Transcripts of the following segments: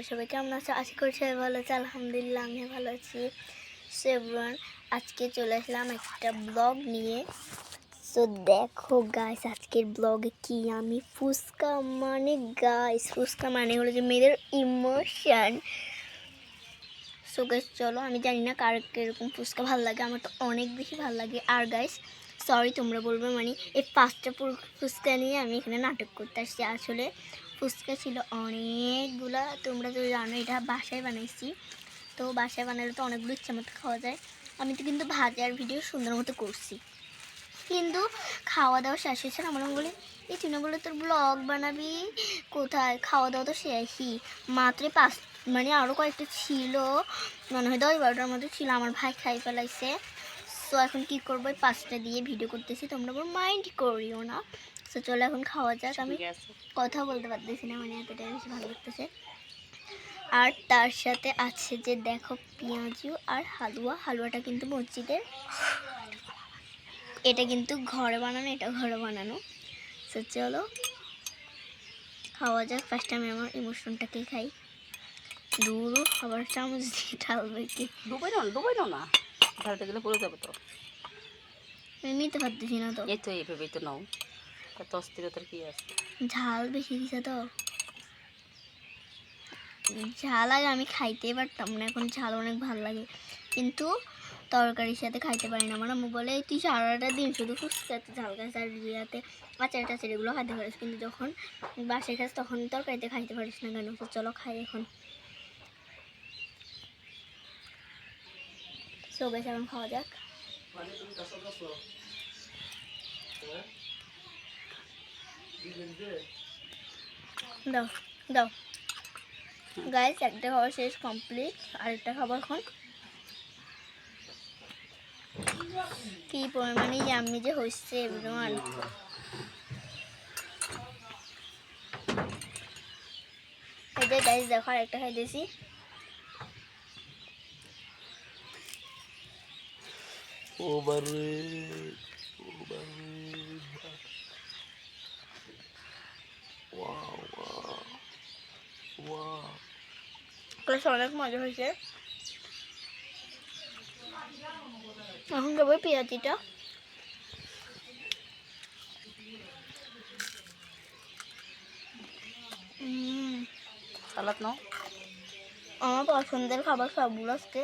তোমরা সবাই কেমন আছো? আশা করি সবাই ভালো আছে। আলহামদুলিল্লাহ আমি ভালো আছি। সো এভরিওয়ান, আজকে চলে আসলাম একটা ব্লগ নিয়ে। সো দেখো গাইস, আজকের ব্লগে কি আমি ফুচকা ফুচকা মানে হলো যে মেয়েদের ইমোশন। সো গাইস চলো, আমি জানি না কার কিরকম ফুচকা ভালো লাগে, আমার তো অনেক বেশি ভালো লাগে। আর গাইস সরি, তোমরা বলবে মানে এই 5টা ফুচকা নিয়ে আমি এখানে নাটক করতে আসছি। আসলে ফুচকা ছিল অনেকগুলা, তোমরা তো জানো এটা বাসায় বানাইছি। তো বাসায় বানালে তো অনেকগুলো ইচ্ছা মতো খাওয়া যায়। আমি তো কিন্তু ভাজার ভিডিও সুন্দর মতো করছি, কিন্তু খাওয়া দাওয়া শেষ হয়েছে না। আমার বলে এই তুই না বলে তোর ব্লগ বানাবি, কোথায় খাওয়া দাওয়া তো শেষই মাত্র 5, মানে আরও কয়েকটা ছিল, মনে হয় 10-12টার মতো ছিল, আমার ভাই খাই ফেলাইছে। সো এখন কী করবো, 5টা দিয়ে ভিডিও করতেছি, তোমরা মাইন্ড করিও না। সো চলো এখন খাওয়া যাক। আমি কথা বলতে পারতেছি না, মানে এতটাই বেশি ভালো লাগতেছে। আর তার সাথে আছে যে দেখো পেঁয়াজু আর হালুয়াটা কিন্তু মসজিদের, এটা কিন্তু ঘরে বানানো, এটা ঘরে বানানো। তো চলো খাওয়া যাক। ফার্স্ট আমি আমার ইমোশনটাকে খাই। দূরও আবার চামচ দিয়ে ঢালবে কি? ডুবাই না ঢালতে গেলে পড়ে যাবে তো। নিতে পারতেছি না তো। এই তো এইভাবেই তো নাও, কত অস্থিরতার কি আছে। ঝাল বেশি দিছে তো, ঝাল আগে আমি খাইতেই পারতাম না, এখন ঝাল অনেক ভালো লাগে, কিন্তু তরকারির সাথে খাইতে পারি না। আমার আম্মু বলে তুই সারাটা দিন শুধু ফুচকাতে ঝাল খাস আর বিয়াতে আচার টাচার এগুলো খাইতে পারিস, কিন্তু যখন বাসায় খাস তখন তরকারিতে খাইতে পারিস না কেন? তো চলো খাই এখন। সো গাইস এখন খাওয়া যাক। দাও দাও গাইস, একটা খাবার শেষ কমপ্লিট, আরেকটা খাবার এখন। কি পরিমাণে ইয়াম্মি যে হচ্ছে এভরিওয়ান। এই যে গাইস দেখো আরেকটা খাইতেছি। অনেক মজা হয়েছে। এখন খাবো পেঁয়াজিটা। সালাদ নাও। আমার পছন্দের খাবার সবগুলো আজকে।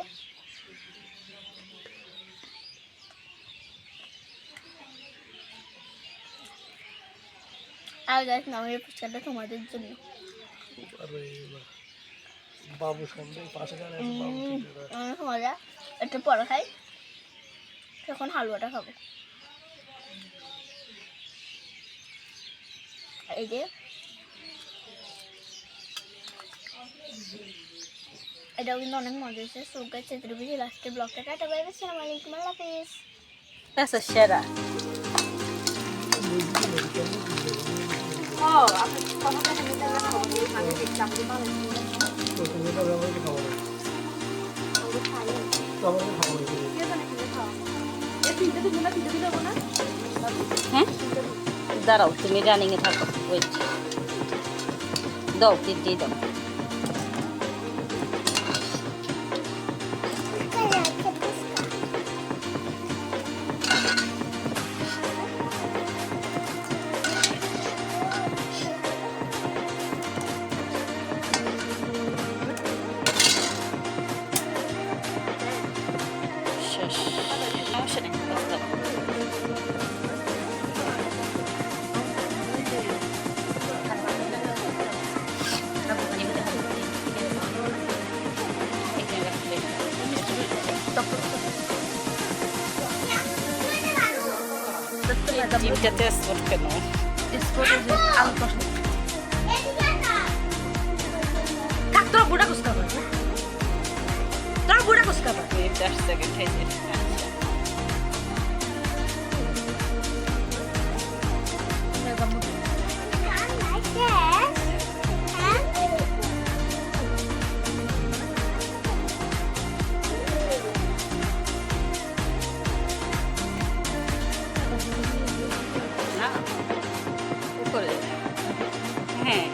আর গাছ নামের ফুচকাটা তোমাদের জন্য। অনেক মজা। একটু পরে খাই, এখন হালুয়াটা খাবো। এই যে এটাও কিন্তু অনেক মজা হয়েছে। সো গাইস এর ভিডিও লাস্টে ব্লগটা টাটা বাই বাই, আসসালামু আলাইকুম, আল্লাহ হাফেজ। আচ্ছা সেরা। হ্যাঁ দাঁড়াও, তুমি রানিংয়ে থাকো, ওয়েট দাও, দিয়ে দাও। সমস্যা নেই, জিমটাতে স্পোর্ট কেন? তোরা বুড়া কুস্কা পাবে, তোরা বুড়া কুস্কা পাবে। 10 সেকেন্ড খাইছে। হ্যাঁ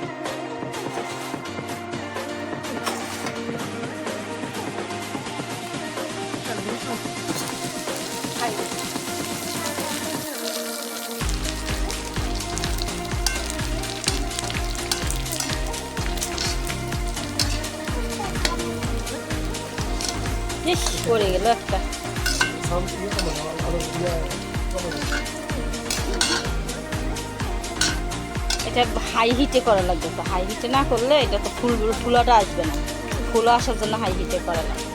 পড়ে গেল একটা। এটা হাই হিটে করা লাগবে, তো হাই হিটে না করলে এটা তো ফুলাটা আসবে না, ফুলা আসার জন্য হাই হিটে করা লাগবে।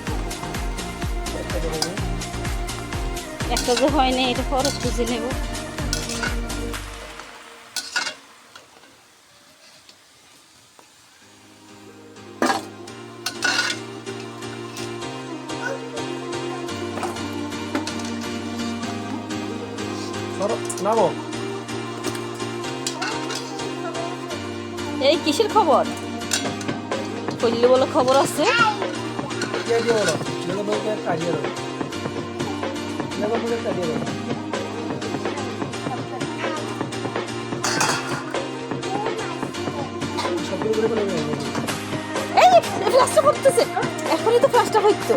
একটা যে হয়নি এটা খরচ খুঁজে নেব। নামো। এই কিসের খবর? কইলে বলো খবর আছে। এই ফ্লাশটা করতেছে, এখনই তো ফ্লাশটা হইতো।